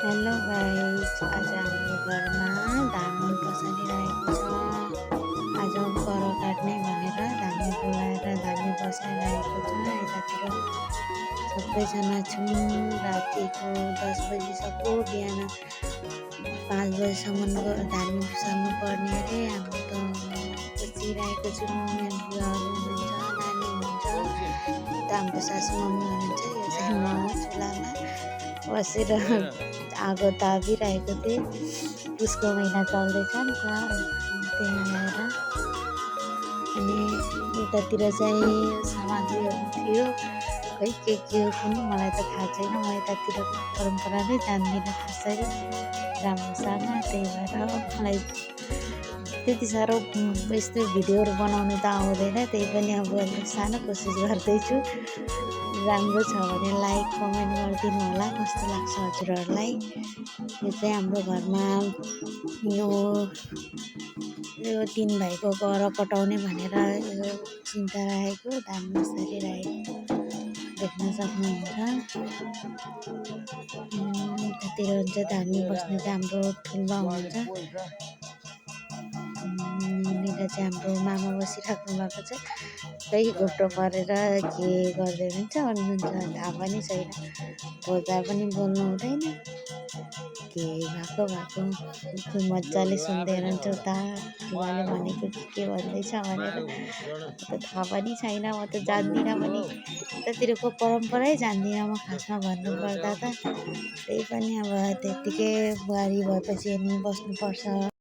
Hello guys, आज हाम्रो घरमा धान बसालिरहेको छ। आज कर काट्ने भनेर धामी बोलाएर धामी बसाइरहेको छ। यतातिर सबैजना छौँ। रातिको 10 बजीसक्यो बिहान 5 बजीसम्मको धामी बसाल्नु पर्ने अरे। हामी त बसिरहेको छौँ। यहाँ बुवाहरू हुनुहुन्छ, नानी हुनुहुन्छ, उता हाम्रो सासू मम्मी हुनुहुन्छ। यो चाहिँ म चुलामा बसेर आगो तापिरहेको थिएँ। पुसको महिना चल्दैछ नि त, त्यही भएर। अनि यतातिर चाहिँ सामग्रीहरू थियो, खै के कुन मलाई त थाहा छैन। म यतातिरको परम्परा नै जान्दिनँ खासरी राम्रोसँग, त्यही भएर मलाई त्यति साह्रो यस्तो भिडियोहरू बनाउनु त आउँदैन। त्यही पनि अब सानो कोसिस गर्दैछु। राम्रो छ भने लाइक कमेन्ट गरिदिनु होला, कस्तो लाग्छ हजुरहरूलाई। यो चाहिँ हाम्रो घरमा यो 3 भाइको कर कटाउने भनेर यो चिन्ता राखेको धान बसालिरहेको देख्न सक्नुहुन्छ। यतातिर हुन्छ धामी बस्ने चाहिँ हाम्रो ठुलो हुनुहुन्छ। यहाँनिर चाहिँ हाम्रो मामा बसिराख्नु भएको छ। खै घोप्टो परेर के गर्दै हुनुहुन्छ थाहा पनि छैन। बोल्दा पनि बोल्नु हुँदैन, के भएको मजाले सुन्दै हुनुहुन्छ। उता बुवाले भनेको के भन्दैछ भनेर त थाहा पनि छैन। म त जान्दिनँ पनि, यतातिरको परम्परै जान्दिनँ म खासमा भन्नुपर्दा त। त्यही पनि अब त्यत्तिकै बुहारी भएपछि अनि बस्नुपर्छ।